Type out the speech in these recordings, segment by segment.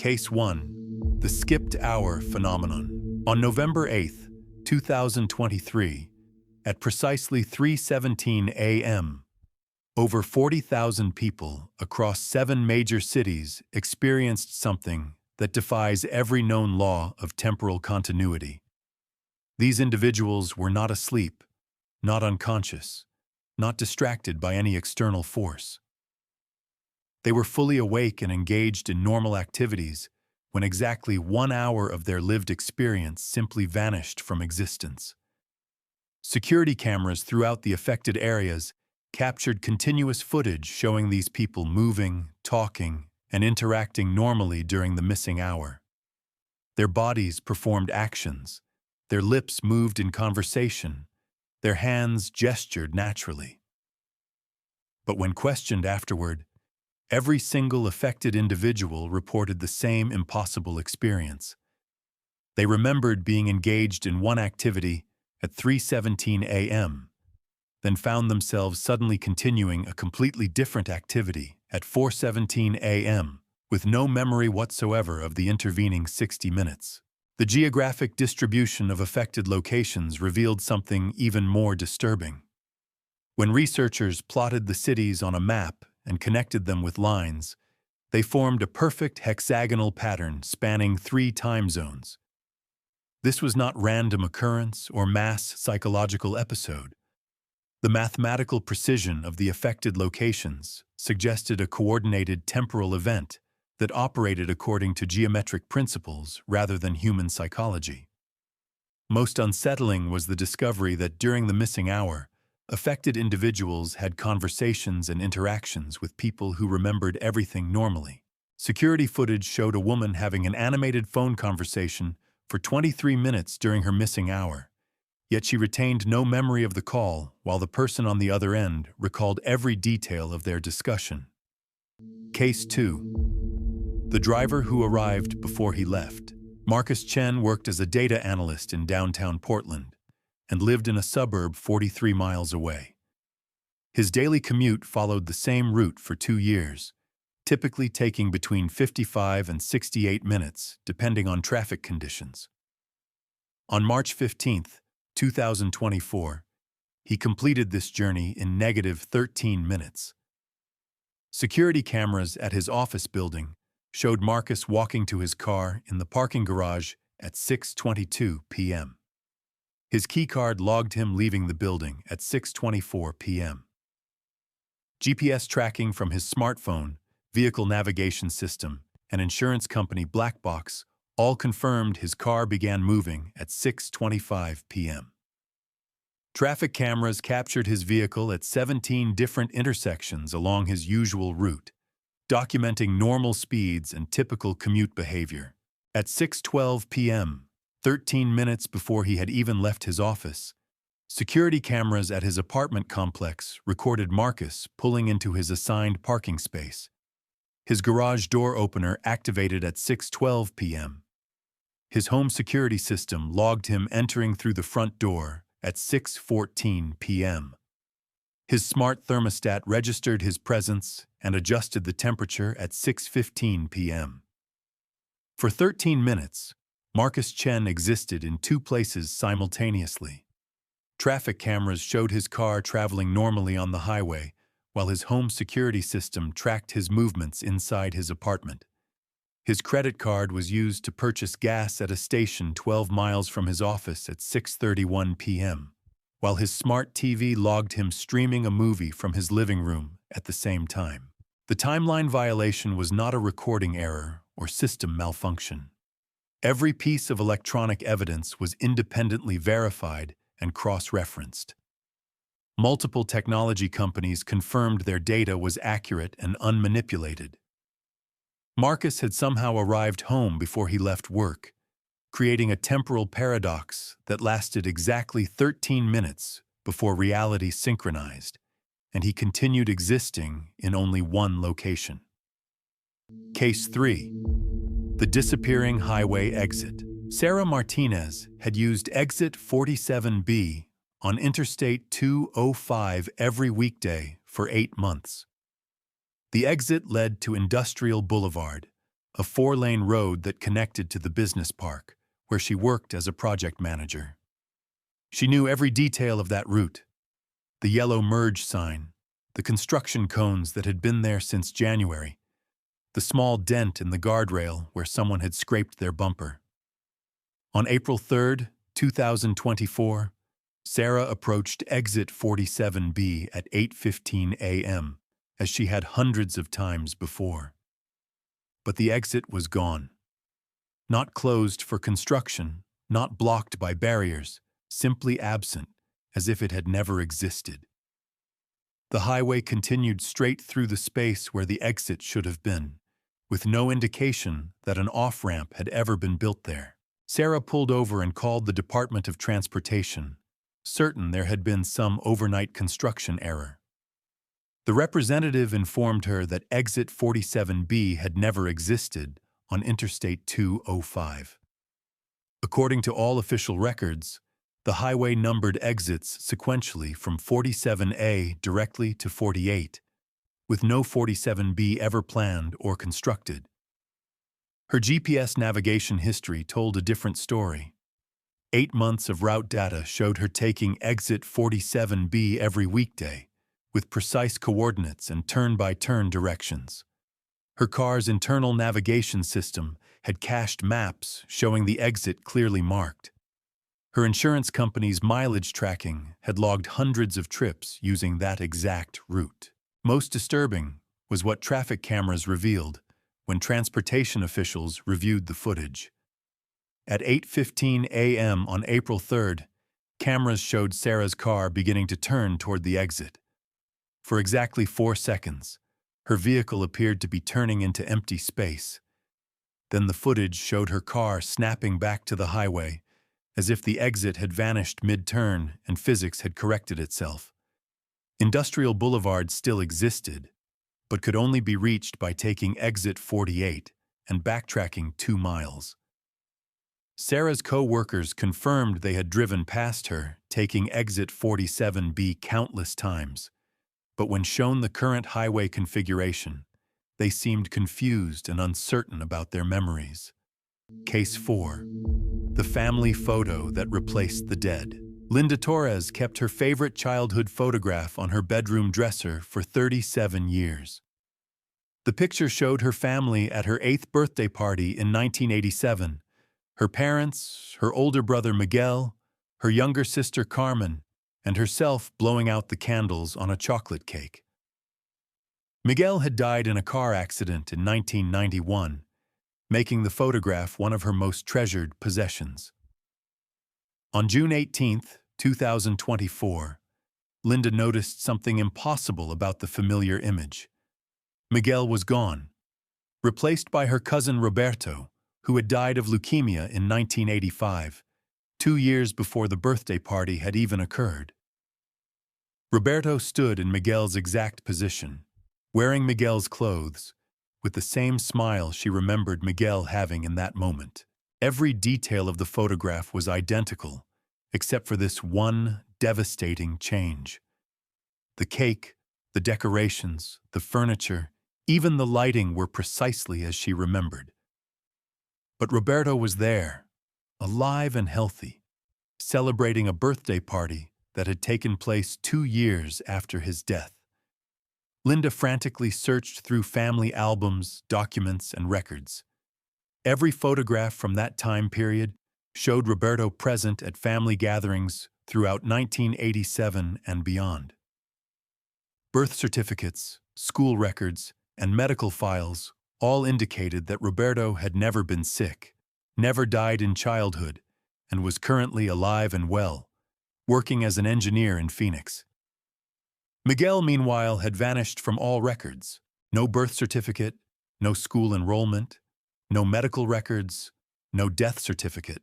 Case 1. The Skipped Hour Phenomenon. On November 8, 2023, at precisely 3:17 a.m., over 40,000 people across 7 major cities experienced something that defies every known law of temporal continuity. These individuals were not asleep, not unconscious, not distracted by any external force. They were fully awake and engaged in normal activities when exactly 1 hour of their lived experience simply vanished from existence. Security cameras throughout the affected areas captured continuous footage showing these people moving, talking, and interacting normally during the missing hour. Their bodies performed actions, their lips moved in conversation, their hands gestured naturally. But when questioned afterward, every single affected individual reported the same impossible experience. They remembered being engaged in one activity at 3:17 a.m., then found themselves suddenly continuing a completely different activity at 4:17 a.m., with no memory whatsoever of the intervening 60 minutes. The geographic distribution of affected locations revealed something even more disturbing. When researchers plotted the cities on a map and connected them with lines, they formed a perfect hexagonal pattern spanning 3 time zones. This was not random occurrence or mass psychological episode. The mathematical precision of the affected locations suggested a coordinated temporal event that operated according to geometric principles rather than human psychology. Most unsettling was the discovery that during the missing hour, affected individuals had conversations and interactions with people who remembered everything normally. Security footage showed a woman having an animated phone conversation for 23 minutes during her missing hour, yet she retained no memory of the call while the person on the other end recalled every detail of their discussion. Case 2. The driver who arrived before he left. Marcus Chen worked as a data analyst in downtown Portland and lived in a suburb 43 miles away. His daily commute followed the same route for 2 years, typically taking between 55 and 68 minutes, depending on traffic conditions. On March 15, 2024, he completed this journey in -13 minutes. Security cameras at his office building showed Marcus walking to his car in the parking garage at 6:22 p.m. His keycard logged him leaving the building at 6:24 p.m. GPS tracking from his smartphone, vehicle navigation system, and insurance company black box all confirmed his car began moving at 6:25 p.m. Traffic cameras captured his vehicle at 17 different intersections along his usual route, documenting normal speeds and typical commute behavior. At 6:12 p.m., 13 minutes before he had even left his office, security cameras at his apartment complex recorded Marcus pulling into his assigned parking space. His garage door opener activated at 6:12 p.m. His home security system logged him entering through the front door at 6:14 p.m. His smart thermostat registered his presence and adjusted the temperature at 6:15 p.m. For 13 minutes, Marcus Chen existed in 2 places simultaneously. Traffic cameras showed his car traveling normally on the highway, while his home security system tracked his movements inside his apartment. His credit card was used to purchase gas at a station 12 miles from his office at 6:31 p.m., while his smart TV logged him streaming a movie from his living room at the same time. The timeline violation was not a recording error or system malfunction. Every piece of electronic evidence was independently verified and cross-referenced. Multiple technology companies confirmed their data was accurate and unmanipulated. Marcus had somehow arrived home before he left work, creating a temporal paradox that lasted exactly 13 minutes before reality synchronized, and he continued existing in only one location. Case 3. The Disappearing Highway Exit. Sarah Martinez had used Exit 47B on Interstate 205 every weekday for 8 months. The exit led to Industrial Boulevard, a 4-lane road that connected to the business park, where she worked as a project manager. She knew every detail of that route: the yellow merge sign, the construction cones that had been there since January, the small dent in the guardrail where someone had scraped their bumper. On April 3, 2024, Sarah approached exit 47B at 8:15 a.m., as she had hundreds of times before. But the exit was gone. Not closed for construction, not blocked by barriers, simply absent, as if it had never existed. The highway continued straight through the space where the exit should have been, with no indication that an off-ramp had ever been built there. Sarah pulled over and called the Department of Transportation, certain there had been some overnight construction error. The representative informed her that exit 47B had never existed on Interstate 205. According to all official records, the highway numbered exits sequentially from 47A directly to 48, with no 47B ever planned or constructed. Her GPS navigation history told a different story. 8 months of route data showed her taking exit 47B every weekday, with precise coordinates and turn-by-turn directions. Her car's internal navigation system had cached maps showing the exit clearly marked. Her insurance company's mileage tracking had logged hundreds of trips using that exact route. Most disturbing was what traffic cameras revealed when transportation officials reviewed the footage. At 8:15 a.m. on April 3rd, cameras showed Sarah's car beginning to turn toward the exit. For exactly 4 seconds, her vehicle appeared to be turning into empty space. Then the footage showed her car snapping back to the highway, as if the exit had vanished mid-turn and physics had corrected itself. Industrial Boulevard still existed, but could only be reached by taking exit 48 and backtracking 2 miles. Sarah's co-workers confirmed they had driven past her, taking exit 47B countless times, but when shown the current highway configuration, they seemed confused and uncertain about their memories. Case 4. The family photo that replaced the dead. Linda Torres kept her favorite childhood photograph on her bedroom dresser for 37 years. The picture showed her family at her 8th birthday party in 1987, her parents, her older brother Miguel, her younger sister Carmen, and herself blowing out the candles on a chocolate cake. Miguel had died in a car accident in 1991, making the photograph one of her most treasured possessions. On June 18, 2024, Linda noticed something impossible about the familiar image. Miguel was gone, replaced by her cousin Roberto, who had died of leukemia in 1985, 2 years before the birthday party had even occurred. Roberto stood in Miguel's exact position, wearing Miguel's clothes, with the same smile she remembered Miguel having in that moment. Every detail of the photograph was identical, except for this one devastating change. The cake, the decorations, the furniture, even the lighting were precisely as she remembered. But Roberto was there, alive and healthy, celebrating a birthday party that had taken place 2 years after his death. Linda frantically searched through family albums, documents, and records. Every photograph from that time period showed Roberto present at family gatherings throughout 1987 and beyond. Birth certificates, school records, and medical files all indicated that Roberto had never been sick, never died in childhood, and was currently alive and well, working as an engineer in Phoenix. Miguel, meanwhile, had vanished from all records. No birth certificate, no school enrollment, no medical records, no death certificate.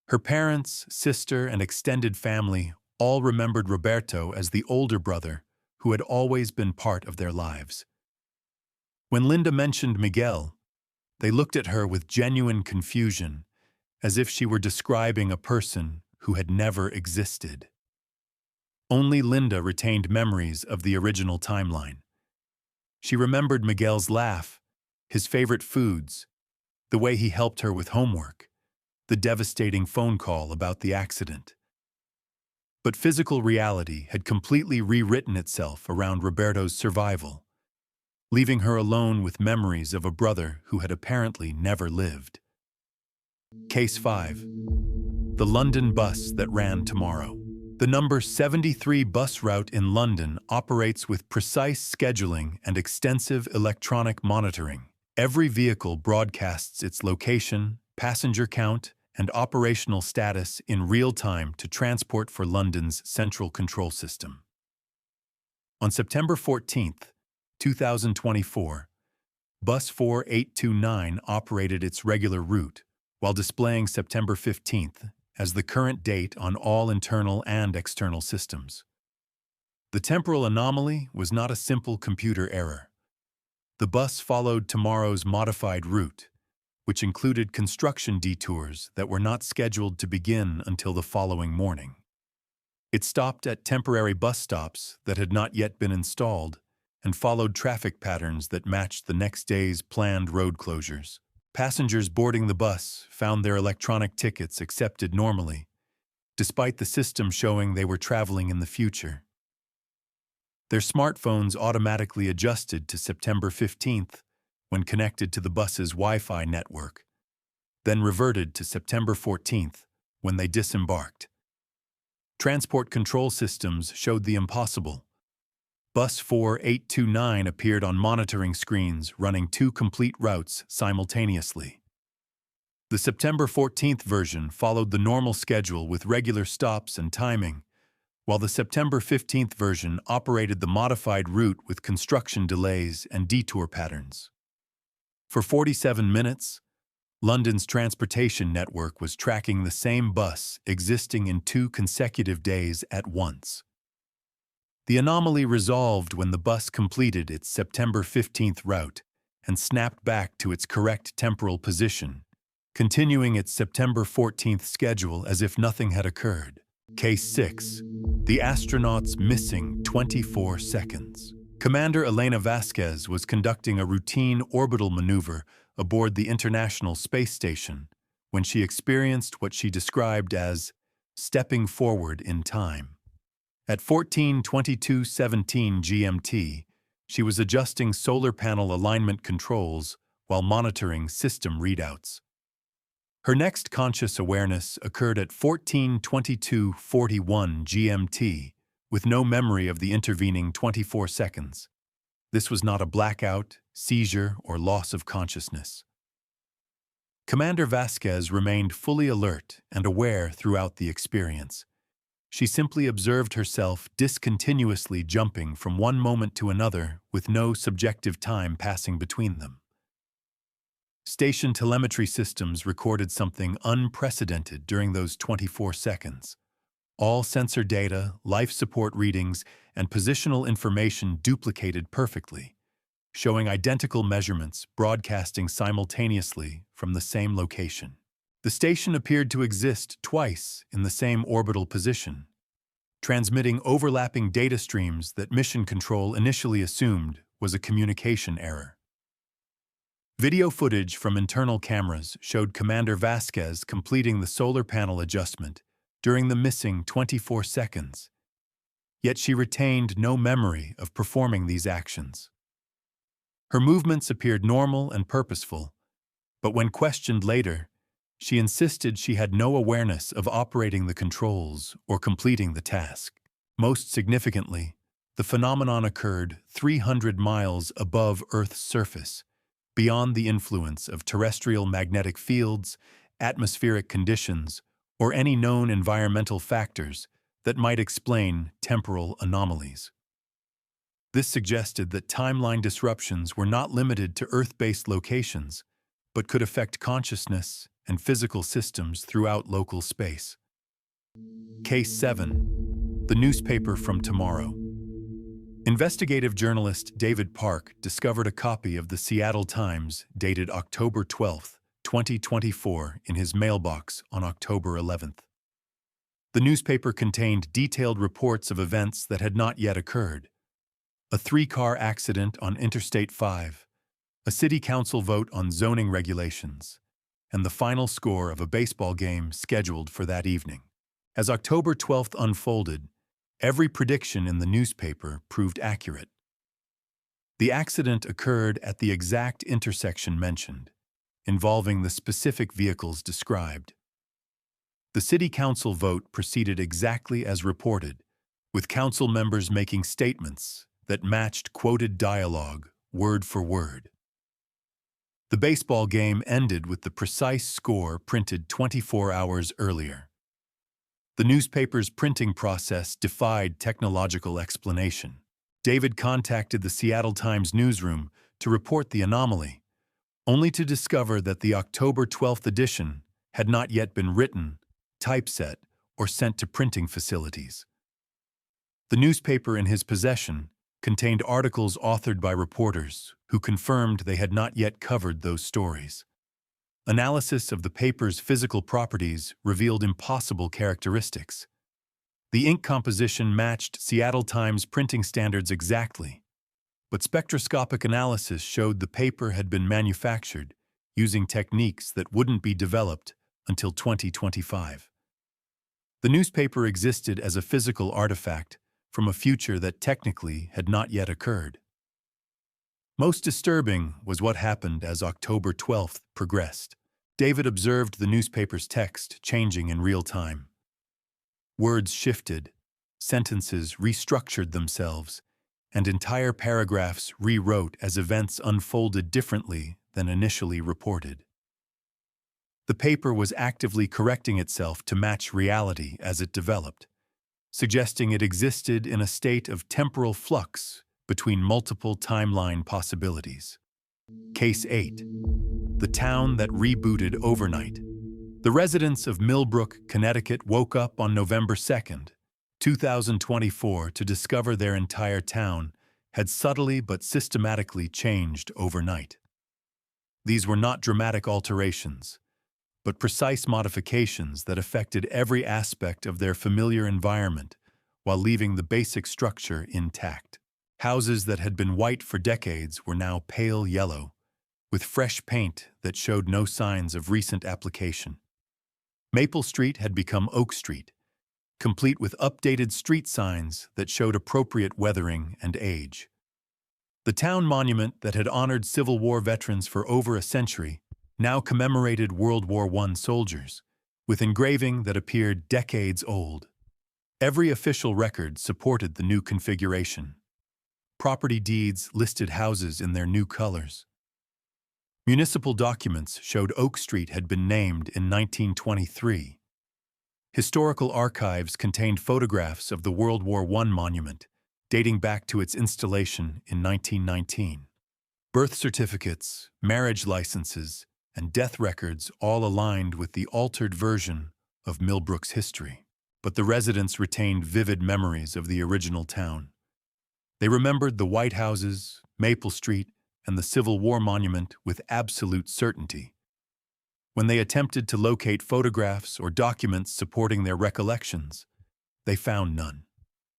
Her parents, sister, and extended family all remembered Roberto as the older brother who had always been part of their lives. When Linda mentioned Miguel, they looked at her with genuine confusion, as if she were describing a person who had never existed. Only Linda retained memories of the original timeline. She remembered Miguel's laugh, his favorite foods, the way he helped her with homework, the devastating phone call about the accident. But physical reality had completely rewritten itself around Roberto's survival, leaving her alone with memories of a brother who had apparently never lived. Case 5. The London bus that ran tomorrow. The number 73 bus route in London operates with precise scheduling and extensive electronic monitoring. Every vehicle broadcasts its location, passenger count, and operational status in real time to Transport for London's central control system. On September 14, 2024, Bus 4829 operated its regular route, while displaying September 15th as the current date on all internal and external systems. The temporal anomaly was not a simple computer error. The bus followed tomorrow's modified route, which included construction detours that were not scheduled to begin until the following morning. It stopped at temporary bus stops that had not yet been installed and followed traffic patterns that matched the next day's planned road closures. Passengers boarding the bus found their electronic tickets accepted normally, despite the system showing they were traveling in the future. Their smartphones automatically adjusted to September 15th when connected to the bus's Wi-Fi network, then reverted to September 14th when they disembarked. Transport control systems showed the impossible. Bus 4829 appeared on monitoring screens running 2 complete routes simultaneously. The September 14th version followed the normal schedule with regular stops and timing, while the September 15th version operated the modified route with construction delays and detour patterns. For 47 minutes, London's transportation network was tracking the same bus existing in 2 consecutive days at once. The anomaly resolved when the bus completed its September 15th route and snapped back to its correct temporal position, continuing its September 14th schedule as if nothing had occurred. Case 6. The astronauts missing 24 seconds. Commander Elena Vasquez was conducting a routine orbital maneuver aboard the International Space Station when she experienced what she described as stepping forward in time. At 14:22:17 GMT, she was adjusting solar panel alignment controls while monitoring system readouts. Her next conscious awareness occurred at 14:22:41 GMT, with no memory of the intervening 24 seconds. This was not a blackout, seizure, or loss of consciousness. Commander Vasquez remained fully alert and aware throughout the experience. She simply observed herself discontinuously jumping from one moment to another with no subjective time passing between them. Station telemetry systems recorded something unprecedented during those 24 seconds. All sensor data, life support readings, and positional information duplicated perfectly, showing identical measurements broadcasting simultaneously from the same location. The station appeared to exist twice in the same orbital position, transmitting overlapping data streams that Mission Control initially assumed was a communication error. Video footage from internal cameras showed Commander Vasquez completing the solar panel adjustment during the missing 24 seconds, yet she retained no memory of performing these actions. Her movements appeared normal and purposeful, but when questioned later, she insisted she had no awareness of operating the controls or completing the task. Most significantly, the phenomenon occurred 300 miles above Earth's surface, beyond the influence of terrestrial magnetic fields, atmospheric conditions, or any known environmental factors that might explain temporal anomalies. This suggested that timeline disruptions were not limited to Earth-based locations, but could affect consciousness and physical systems throughout local space. Case 7. The newspaper from tomorrow. Investigative journalist David Park discovered a copy of the Seattle Times dated October 12, 2024 in his mailbox on October 11th. The newspaper contained detailed reports of events that had not yet occurred. A 3-car accident on Interstate 5, a city council vote on zoning regulations, and the final score of a baseball game scheduled for that evening. As October 12th unfolded, every prediction in the newspaper proved accurate. The accident occurred at the exact intersection mentioned, involving the specific vehicles described. The city council vote proceeded exactly as reported, with council members making statements that matched quoted dialogue word for word. The baseball game ended with the precise score printed 24 hours earlier. The newspaper's printing process defied technological explanation. David contacted the Seattle Times newsroom to report the anomaly, only to discover that the October 12th edition had not yet been written, typeset, or sent to printing facilities. The newspaper in his possession contained articles authored by reporters who confirmed they had not yet covered those stories. Analysis of the paper's physical properties revealed impossible characteristics. The ink composition matched Seattle Times printing standards exactly, but spectroscopic analysis showed the paper had been manufactured using techniques that wouldn't be developed until 2025. The newspaper existed as a physical artifact from a future that technically had not yet occurred. Most disturbing was what happened as October 12th progressed. David observed the newspaper's text changing in real time. Words shifted, sentences restructured themselves, and entire paragraphs rewrote as events unfolded differently than initially reported. The paper was actively correcting itself to match reality as it developed, suggesting it existed in a state of temporal flux between multiple timeline possibilities. Case 8. The town that rebooted overnight. The residents of Millbrook, Connecticut woke up on November 2nd, 2024 to discover their entire town had subtly but systematically changed overnight. These were not dramatic alterations, but precise modifications that affected every aspect of their familiar environment while leaving the basic structure intact. Houses that had been white for decades were now pale yellow, with fresh paint that showed no signs of recent application. Maple Street had become Oak Street, complete with updated street signs that showed appropriate weathering and age. The town monument that had honored Civil War veterans for over a century now commemorated World War I soldiers, with engraving that appeared decades old. Every official record supported the new configuration. Property deeds listed houses in their new colors. Municipal documents showed Oak Street had been named in 1923. Historical archives contained photographs of the World War I monument, dating back to its installation in 1919. Birth certificates, marriage licenses, and death records all aligned with the altered version of Millbrook's history. But the residents retained vivid memories of the original town. They remembered the White Houses, Maple Street, and the Civil War monument with absolute certainty. When they attempted to locate photographs or documents supporting their recollections, they found none.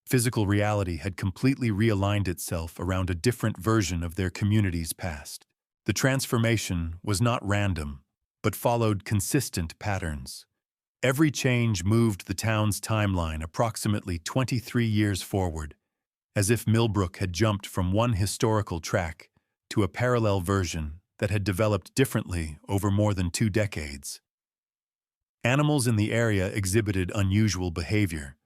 Physical reality had completely realigned itself around a different version of their community's past. The transformation was not random, but followed consistent patterns. Every change moved the town's timeline approximately 23 years forward, as if Millbrook had jumped from one historical track to a parallel version that had developed differently over more than 2 decades. Animals in the area exhibited unusual behavior,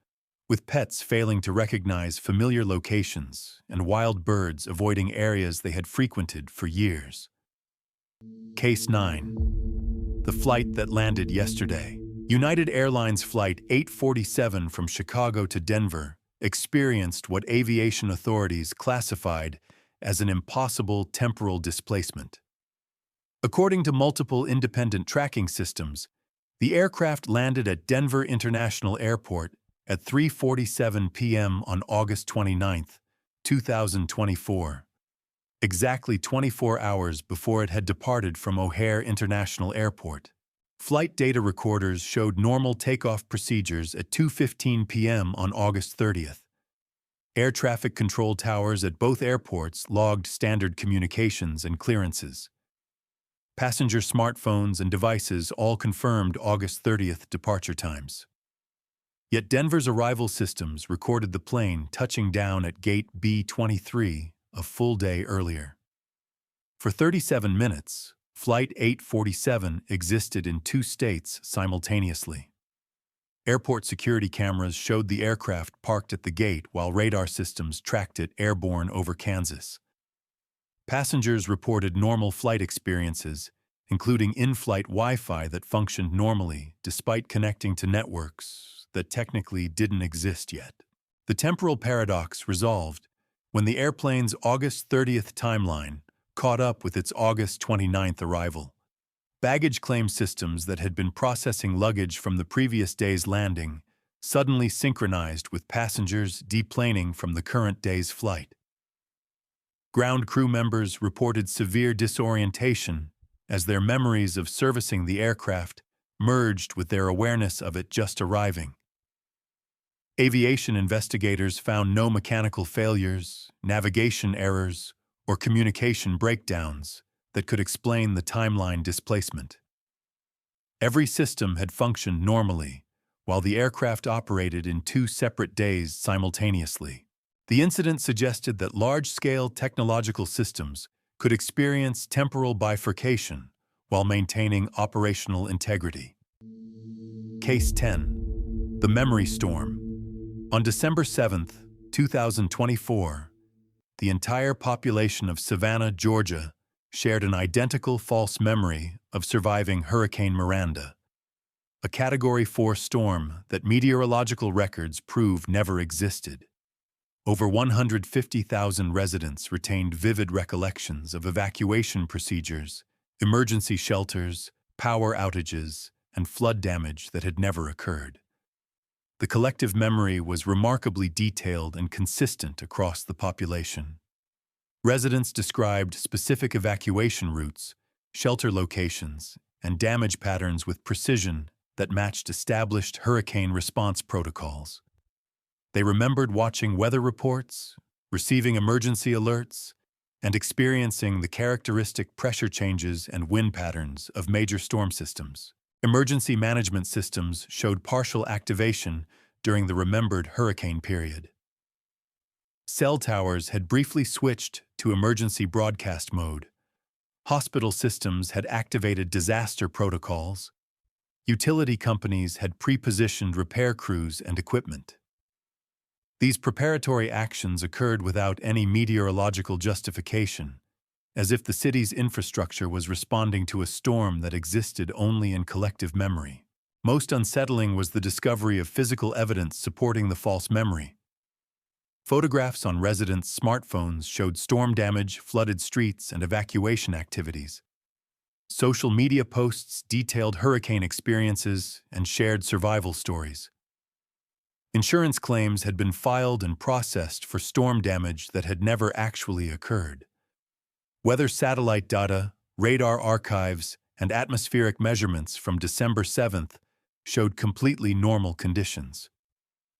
with pets failing to recognize familiar locations and wild birds avoiding areas they had frequented for years. Case 9. The flight that landed yesterday. United Airlines Flight 847 from Chicago to Denver experienced what aviation authorities classified as an impossible temporal displacement. According to multiple independent tracking systems, the aircraft landed at Denver International Airport at 3:47 p.m. on August 29, 2024, exactly 24 hours before it had departed from O'Hare International Airport. Flight data recorders showed normal takeoff procedures at 2:15 p.m. on August 30th. Air traffic control towers at both airports logged standard communications and clearances. Passenger smartphones and devices all confirmed August 30th departure times. Yet Denver's arrival systems recorded the plane touching down at gate B-23 a full day earlier. For 37 minutes, Flight 847 existed in two states simultaneously. Airport security cameras showed the aircraft parked at the gate while radar systems tracked it airborne over Kansas. Passengers reported normal flight experiences, including in-flight Wi-Fi that functioned normally despite connecting to networks that technically didn't exist yet. The temporal paradox resolved when the airplane's August 30th timeline caught up with its August 29th arrival. Baggage claim systems that had been processing luggage from the previous day's landing suddenly synchronized with passengers deplaning from the current day's flight. Ground crew members reported severe disorientation as their memories of servicing the aircraft merged with their awareness of it just arriving. Aviation investigators found no mechanical failures, navigation errors, or communication breakdowns that could explain the timeline displacement. Every system had functioned normally, while the aircraft operated in two separate days simultaneously. The incident suggested that large-scale technological systems could experience temporal bifurcation while maintaining operational integrity. Case 10. The Memory Storm. On December 7, 2024, the entire population of Savannah, Georgia, shared an identical false memory of surviving Hurricane Miranda, a Category 4 storm that meteorological records prove never existed. Over 150,000 residents retained vivid recollections of evacuation procedures, emergency shelters, power outages, and flood damage that had never occurred. The collective memory was remarkably detailed and consistent across the population. Residents described specific evacuation routes, shelter locations, and damage patterns with precision that matched established hurricane response protocols. They remembered watching weather reports, receiving emergency alerts, and experiencing the characteristic pressure changes and wind patterns of major storm systems. Emergency management systems showed partial activation during the remembered hurricane period. Cell towers had briefly switched to emergency broadcast mode. Hospital systems had activated disaster protocols. Utility companies had pre-positioned repair crews and equipment. These preparatory actions occurred without any meteorological justification, as if the city's infrastructure was responding to a storm that existed only in collective memory. Most unsettling was the discovery of physical evidence supporting the false memory. Photographs on residents' smartphones showed storm damage, flooded streets, and evacuation activities. Social media posts detailed hurricane experiences and shared survival stories. Insurance claims had been filed and processed for storm damage that had never actually occurred. Weather satellite data, radar archives, and atmospheric measurements from December 7th showed completely normal conditions.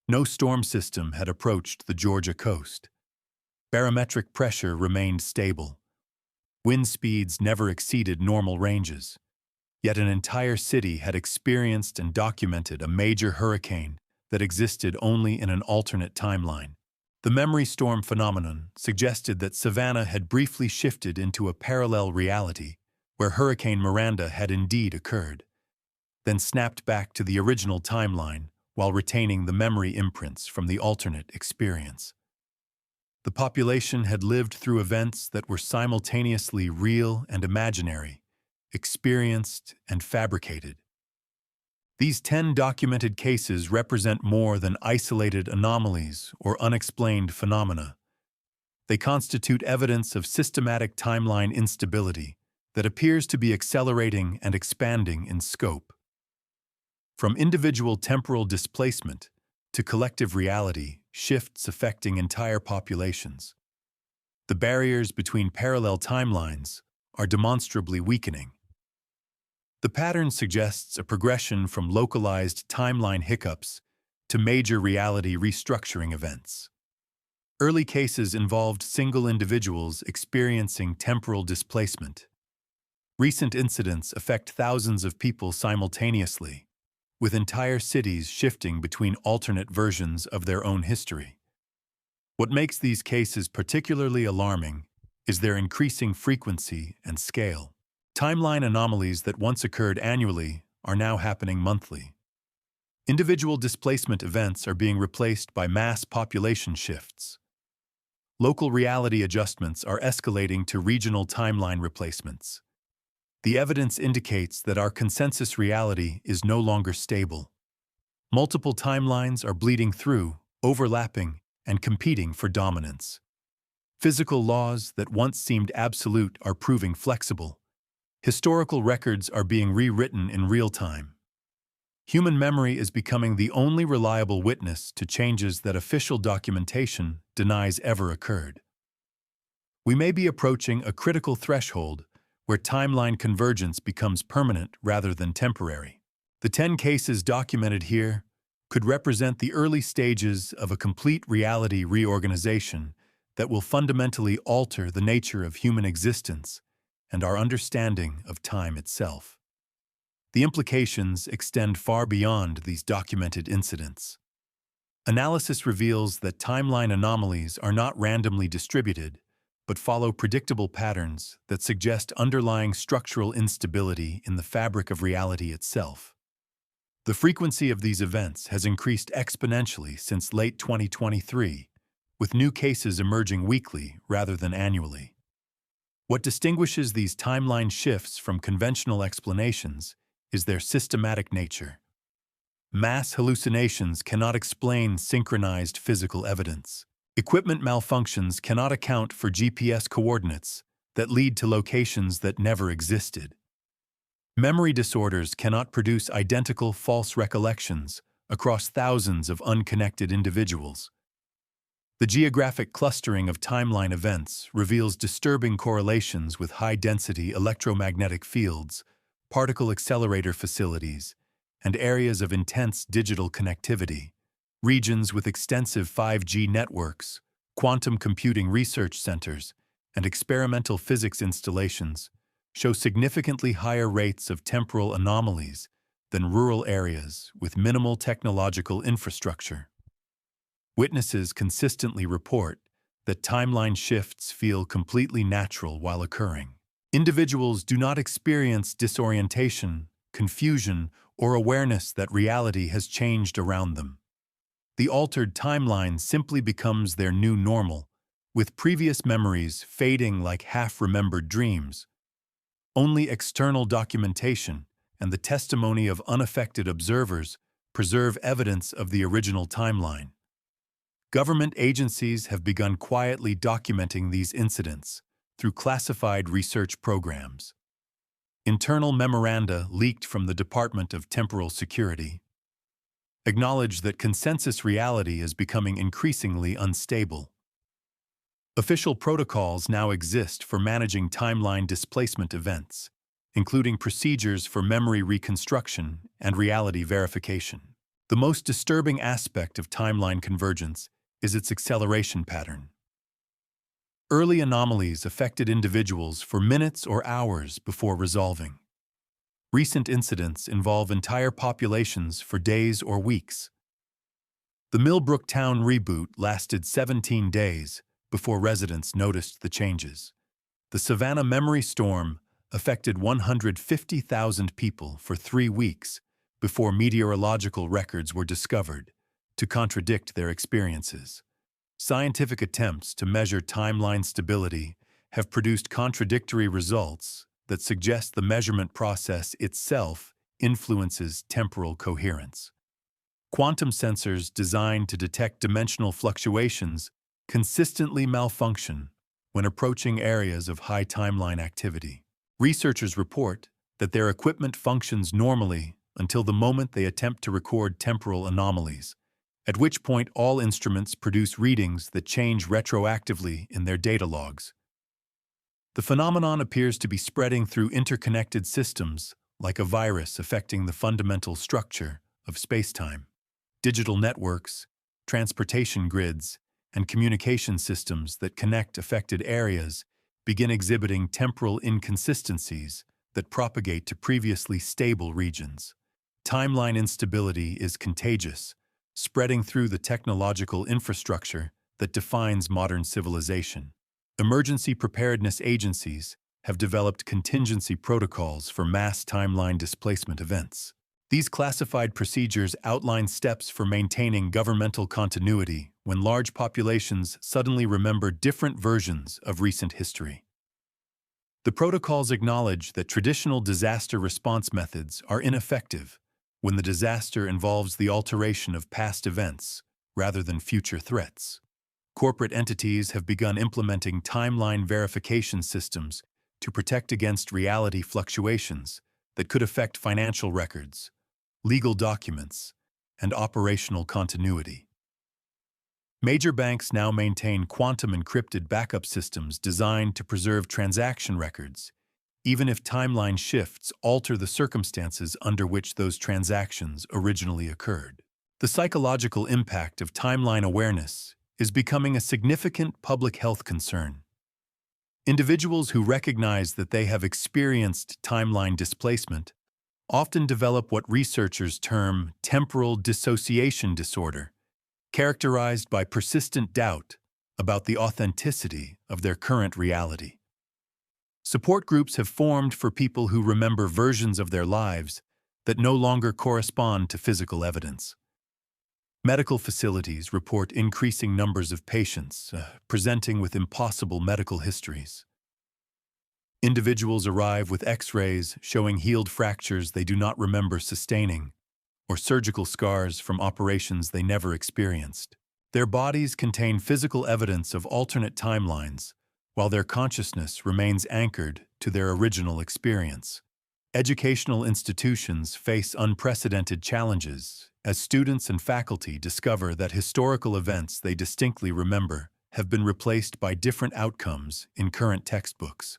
No storm system had approached the Georgia coast. Barometric pressure remained stable. Wind speeds never exceeded normal ranges. Yet an entire city had experienced and documented a major hurricane that existed only in an alternate timeline. The memory storm phenomenon suggested that Savannah had briefly shifted into a parallel reality where Hurricane Miranda had indeed occurred, then snapped back to the original timeline while retaining the memory imprints from the alternate experience. The population had lived through events that were simultaneously real and imaginary, experienced and fabricated. These 10 documented cases represent more than isolated anomalies or unexplained phenomena. They constitute evidence of systematic timeline instability that appears to be accelerating and expanding in scope. From individual temporal displacement to collective reality shifts affecting entire populations. The barriers between parallel timelines are demonstrably weakening. The pattern suggests a progression from localized timeline hiccups to major reality restructuring events. Early cases involved single individuals experiencing temporal displacement. Recent incidents affect thousands of people simultaneously, with entire cities shifting between alternate versions of their own history. What makes these cases particularly alarming is their increasing frequency and scale. Timeline anomalies that once occurred annually are now happening monthly. Individual displacement events are being replaced by mass population shifts. Local reality adjustments are escalating to regional timeline replacements. The evidence indicates that our consensus reality is no longer stable. Multiple timelines are bleeding through, overlapping, and competing for dominance. Physical laws that once seemed absolute are proving flexible. Historical records are being rewritten in real time. Human memory is becoming the only reliable witness to changes that official documentation denies ever occurred. We may be approaching a critical threshold where timeline convergence becomes permanent rather than temporary. The 10 cases documented here could represent the early stages of a complete reality reorganization that will fundamentally alter the nature of human existence and our understanding of time itself. The implications extend far beyond these documented incidents. Analysis reveals that timeline anomalies are not randomly distributed, but follow predictable patterns that suggest underlying structural instability in the fabric of reality itself. The frequency of these events has increased exponentially since late 2023, with new cases emerging weekly rather than annually. What distinguishes these timeline shifts from conventional explanations is their systematic nature. Mass hallucinations cannot explain synchronized physical evidence. Equipment malfunctions cannot account for GPS coordinates that lead to locations that never existed. Memory disorders cannot produce identical false recollections across thousands of unconnected individuals. The geographic clustering of timeline events reveals disturbing correlations with high-density electromagnetic fields, particle accelerator facilities, and areas of intense digital connectivity. Regions with extensive 5G networks, quantum computing research centers, and experimental physics installations show significantly higher rates of temporal anomalies than rural areas with minimal technological infrastructure. Witnesses consistently report that timeline shifts feel completely natural while occurring. Individuals do not experience disorientation, confusion, or awareness that reality has changed around them. The altered timeline simply becomes their new normal, with previous memories fading like half-remembered dreams. Only external documentation and the testimony of unaffected observers preserve evidence of the original timeline. Government agencies have begun quietly documenting these incidents through classified research programs. Internal memoranda leaked from the Department of Temporal Security acknowledge that consensus reality is becoming increasingly unstable. Official protocols now exist for managing timeline displacement events, including procedures for memory reconstruction and reality verification. The most disturbing aspect of timeline convergence is its acceleration pattern. Early anomalies affected individuals for minutes or hours before resolving. Recent incidents involve entire populations for days or weeks. The Millbrook Town reboot lasted 17 days before residents noticed the changes. The Savannah memory storm affected 150,000 people for 3 weeks before meteorological records were discovered to contradict their experiences. Scientific attempts to measure timeline stability have produced contradictory results that suggest the measurement process itself influences temporal coherence. Quantum sensors designed to detect dimensional fluctuations consistently malfunction when approaching areas of high timeline activity. Researchers report that their equipment functions normally until the moment they attempt to record temporal anomalies, at which point all instruments produce readings that change retroactively in their data logs. The phenomenon appears to be spreading through interconnected systems like a virus affecting the fundamental structure of spacetime. Digital networks, transportation grids, and communication systems that connect affected areas begin exhibiting temporal inconsistencies that propagate to previously stable regions. Timeline instability is contagious, spreading through the technological infrastructure that defines modern civilization. Emergency preparedness agencies have developed contingency protocols for mass timeline displacement events. These classified procedures outline steps for maintaining governmental continuity when large populations suddenly remember different versions of recent history. The protocols acknowledge that traditional disaster response methods are ineffective when the disaster involves the alteration of past events rather than future threats. Corporate entities have begun implementing timeline verification systems to protect against reality fluctuations that could affect financial records, legal documents, and operational continuity. Major banks now maintain quantum-encrypted backup systems designed to preserve transaction records, even if timeline shifts alter the circumstances under which those transactions originally occurred. The psychological impact of timeline awareness is becoming a significant public health concern. Individuals who recognize that they have experienced timeline displacement often develop what researchers term temporal dissociation disorder, characterized by persistent doubt about the authenticity of their current reality. Support groups have formed for people who remember versions of their lives that no longer correspond to physical evidence. Medical facilities report increasing numbers of patients presenting with impossible medical histories. Individuals arrive with X-rays showing healed fractures they do not remember sustaining, or surgical scars from operations they never experienced. Their bodies contain physical evidence of alternate timelines, while their consciousness remains anchored to their original experience. Educational institutions face unprecedented challenges as students and faculty discover that historical events they distinctly remember have been replaced by different outcomes in current textbooks.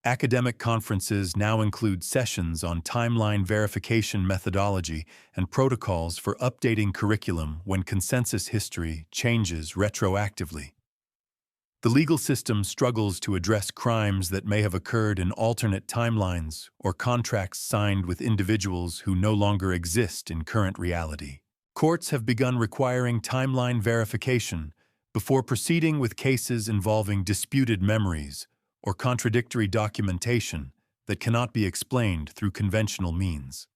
Academic conferences now include sessions on timeline verification methodology and protocols for updating curriculum when consensus history changes retroactively. The legal system struggles to address crimes that may have occurred in alternate timelines or contracts signed with individuals who no longer exist in current reality. Courts have begun requiring timeline verification before proceeding with cases involving disputed memories or contradictory documentation that cannot be explained through conventional means.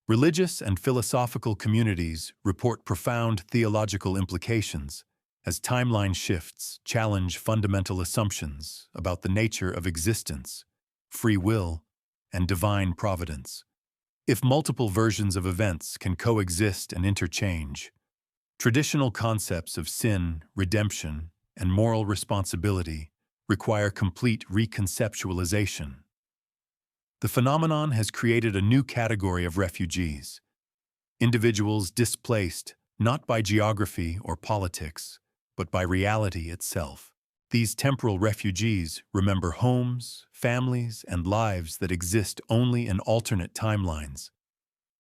Religious and philosophical communities report profound theological implications as timeline shifts challenge fundamental assumptions about the nature of existence, free will, and divine providence. If multiple versions of events can coexist and interchange, traditional concepts of sin, redemption, and moral responsibility require complete reconceptualization. The phenomenon has created a new category of refugees, individuals displaced not by geography or politics, but by reality itself. These temporal refugees remember homes, families, and lives that exist only in alternate timelines,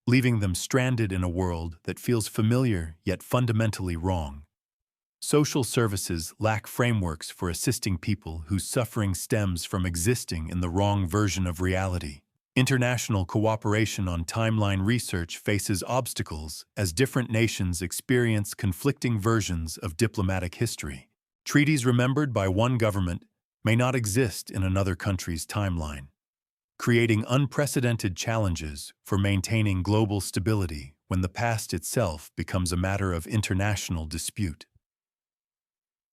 leaving them stranded in a world that feels familiar yet fundamentally wrong. Social services lack frameworks for assisting people whose suffering stems from existing in the wrong version of reality. International cooperation on timeline research faces obstacles as different nations experience conflicting versions of diplomatic history. Treaties remembered by one government may not exist in another country's timeline, creating unprecedented challenges for maintaining global stability when the past itself becomes a matter of international dispute.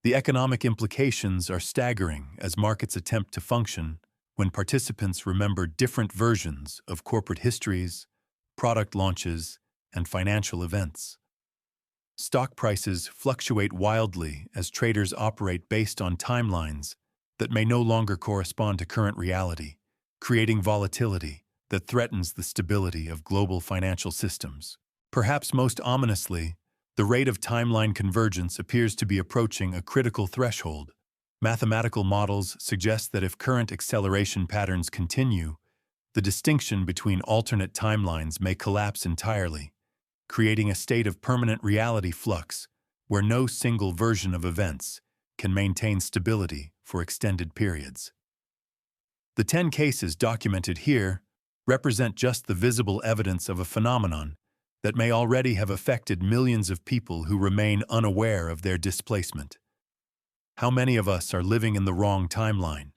The economic implications are staggering as markets attempt to function when participants remember different versions of corporate histories, product launches, and financial events. Stock prices fluctuate wildly as traders operate based on timelines that may no longer correspond to current reality, creating volatility that threatens the stability of global financial systems. Perhaps most ominously, the rate of timeline convergence appears to be approaching a critical threshold. Mathematical models suggest that if current acceleration patterns continue, the distinction between alternate timelines may collapse entirely, creating a state of permanent reality flux where no single version of events can maintain stability for extended periods. The 10 cases documented here represent just the visible evidence of a phenomenon that may already have affected millions of people who remain unaware of their displacement. How many of us are living in the wrong timeline?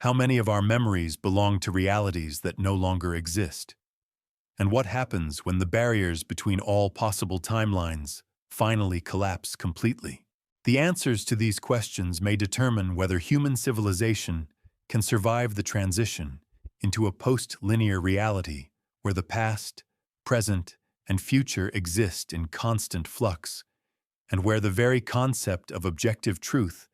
How many of our memories belong to realities that no longer exist? And what happens when the barriers between all possible timelines finally collapse completely? The answers to these questions may determine whether human civilization can survive the transition into a post-linear reality where the past, present, and future exist in constant flux, and where the very concept of objective truth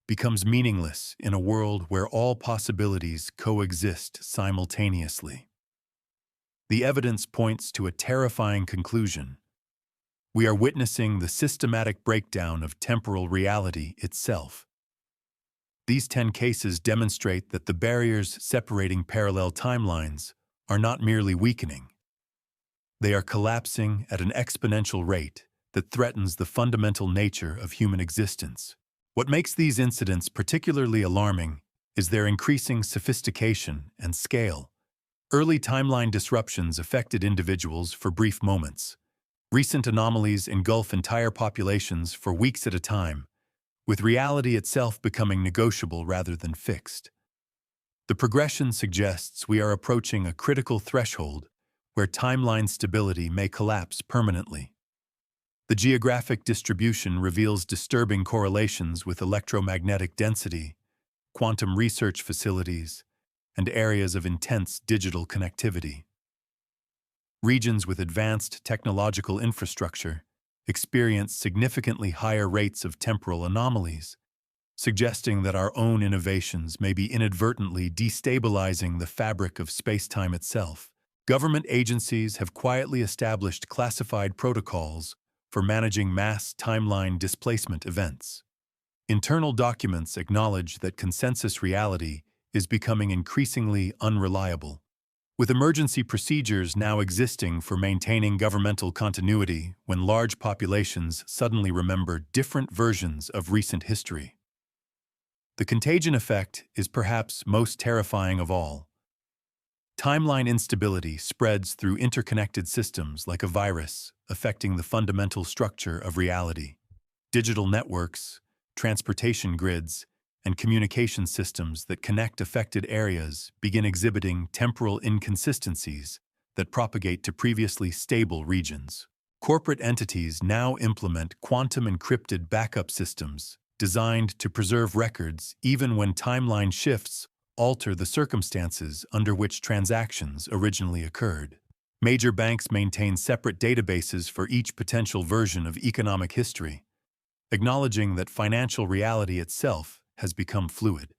becomes meaningless in a world where all possibilities coexist simultaneously. The evidence points to a terrifying conclusion. We are witnessing the systematic breakdown of temporal reality itself. These 10 cases demonstrate that the barriers separating parallel timelines are not merely weakening. They are collapsing at an exponential rate that threatens the fundamental nature of human existence. What makes these incidents particularly alarming is their increasing sophistication and scale. Early timeline disruptions affected individuals for brief moments. Recent anomalies engulf entire populations for weeks at a time, with reality itself becoming negotiable rather than fixed. The progression suggests we are approaching a critical threshold where timeline stability may collapse permanently. The geographic distribution reveals disturbing correlations with electromagnetic density, quantum research facilities, and areas of intense digital connectivity. Regions with advanced technological infrastructure experience significantly higher rates of temporal anomalies, suggesting that our own innovations may be inadvertently destabilizing the fabric of space-time itself. Government agencies have quietly established classified protocols for managing mass timeline displacement events. Internal documents acknowledge that consensus reality is becoming increasingly unreliable, with emergency procedures now existing for maintaining governmental continuity when large populations suddenly remember different versions of recent history. The contagion effect is perhaps most terrifying of all. Timeline instability spreads through interconnected systems like a virus, affecting the fundamental structure of reality. Digital networks, transportation grids, and communication systems that connect affected areas begin exhibiting temporal inconsistencies that propagate to previously stable regions. Corporate entities now implement quantum-encrypted backup systems designed to preserve records even when timeline shifts alter the circumstances under which transactions originally occurred. Major banks maintain separate databases for each potential version of economic history, acknowledging that financial reality itself has become fluid.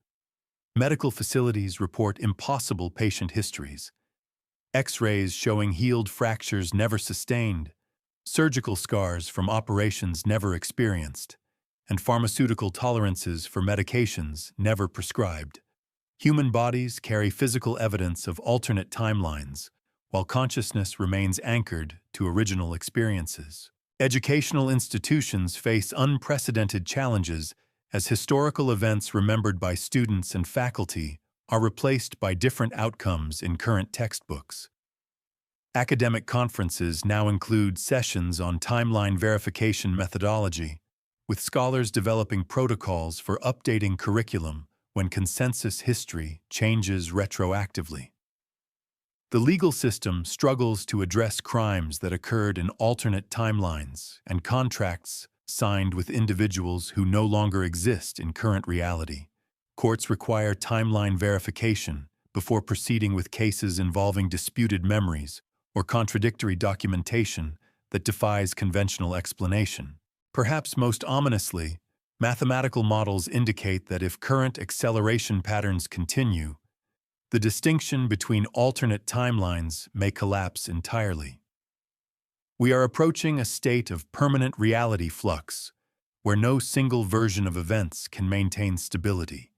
Medical facilities report impossible patient histories, X-rays showing healed fractures never sustained, surgical scars from operations never experienced, and pharmaceutical tolerances for medications never prescribed. Human bodies carry physical evidence of alternate timelines, while consciousness remains anchored to original experiences. Educational institutions face unprecedented challenges as historical events remembered by students and faculty are replaced by different outcomes in current textbooks. Academic conferences now include sessions on timeline verification methodology, with scholars developing protocols for updating curriculum when consensus history changes retroactively. The legal system struggles to address crimes that occurred in alternate timelines and contracts signed with individuals who no longer exist in current reality. Courts require timeline verification before proceeding with cases involving disputed memories or contradictory documentation that defies conventional explanation. Perhaps most ominously, mathematical models indicate that if current acceleration patterns continue, the distinction between alternate timelines may collapse entirely. We are approaching a state of permanent reality flux, where no single version of events can maintain stability,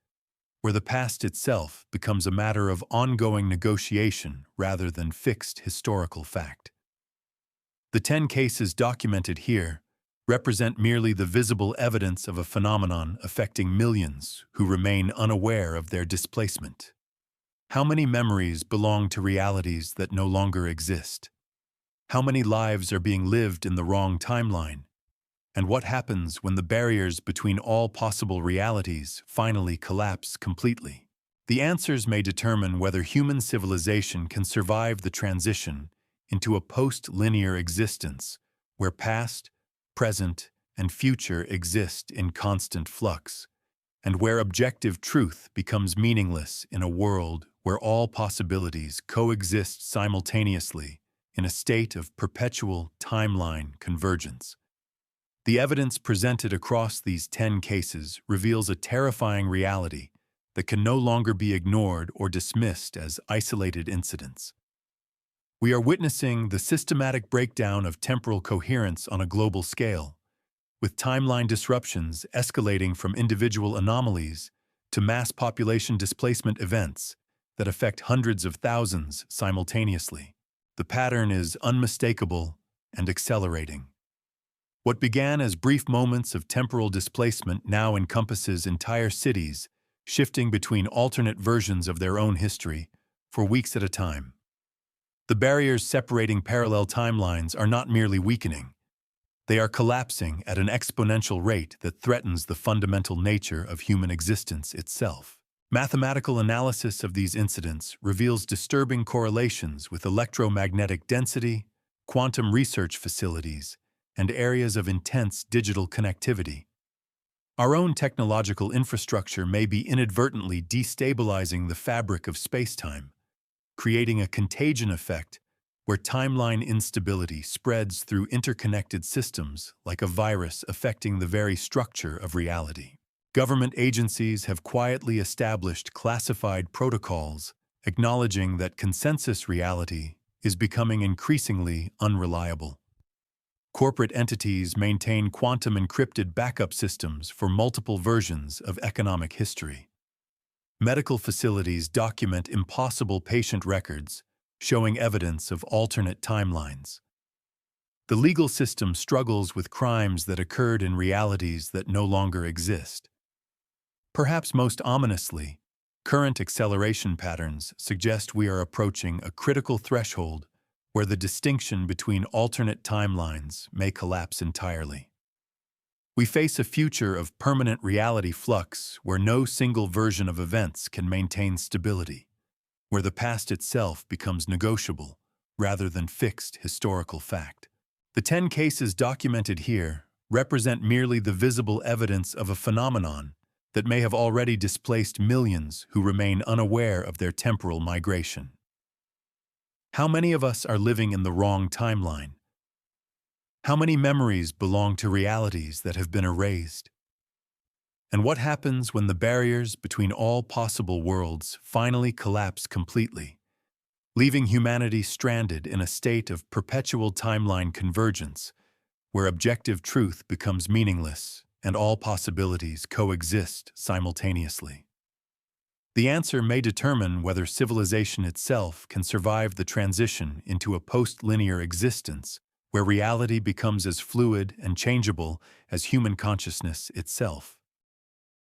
where the past itself becomes a matter of ongoing negotiation rather than fixed historical fact. The 10 cases documented here represent merely the visible evidence of a phenomenon affecting millions who remain unaware of their displacement. How many memories belong to realities that no longer exist? How many lives are being lived in the wrong timeline? And what happens when the barriers between all possible realities finally collapse completely? The answers may determine whether human civilization can survive the transition into a post-linear existence where past, present, and future exist in constant flux, and where objective truth becomes meaningless in a world where all possibilities coexist simultaneously in a state of perpetual timeline convergence. The evidence presented across these 10 cases reveals a terrifying reality that can no longer be ignored or dismissed as isolated incidents. We are witnessing the systematic breakdown of temporal coherence on a global scale, with timeline disruptions escalating from individual anomalies to mass population displacement events that affect hundreds of thousands simultaneously. The pattern is unmistakable and accelerating. What began as brief moments of temporal displacement now encompasses entire cities, shifting between alternate versions of their own history for weeks at a time. The barriers separating parallel timelines are not merely weakening. They are collapsing at an exponential rate that threatens the fundamental nature of human existence itself. Mathematical analysis of these incidents reveals disturbing correlations with electromagnetic density, quantum research facilities, and areas of intense digital connectivity. Our own technological infrastructure may be inadvertently destabilizing the fabric of spacetime, creating a contagion effect where timeline instability spreads through interconnected systems like a virus affecting the very structure of reality. Government agencies have quietly established classified protocols, acknowledging that consensus reality is becoming increasingly unreliable. Corporate entities maintain quantum-encrypted backup systems for multiple versions of economic history. Medical facilities document impossible patient records, showing evidence of alternate timelines. The legal system struggles with crimes that occurred in realities that no longer exist. Perhaps most ominously, current acceleration patterns suggest we are approaching a critical threshold where the distinction between alternate timelines may collapse entirely. We face a future of permanent reality flux where no single version of events can maintain stability, where the past itself becomes negotiable rather than fixed historical fact. The 10 cases documented here represent merely the visible evidence of a phenomenon that may have already displaced millions who remain unaware of their temporal migration. How many of us are living in the wrong timeline? How many memories belong to realities that have been erased? And what happens when the barriers between all possible worlds finally collapse completely, leaving humanity stranded in a state of perpetual timeline convergence, where objective truth becomes meaningless and all possibilities coexist simultaneously? The answer may determine whether civilization itself can survive the transition into a post-linear existence where reality becomes as fluid and changeable as human consciousness itself.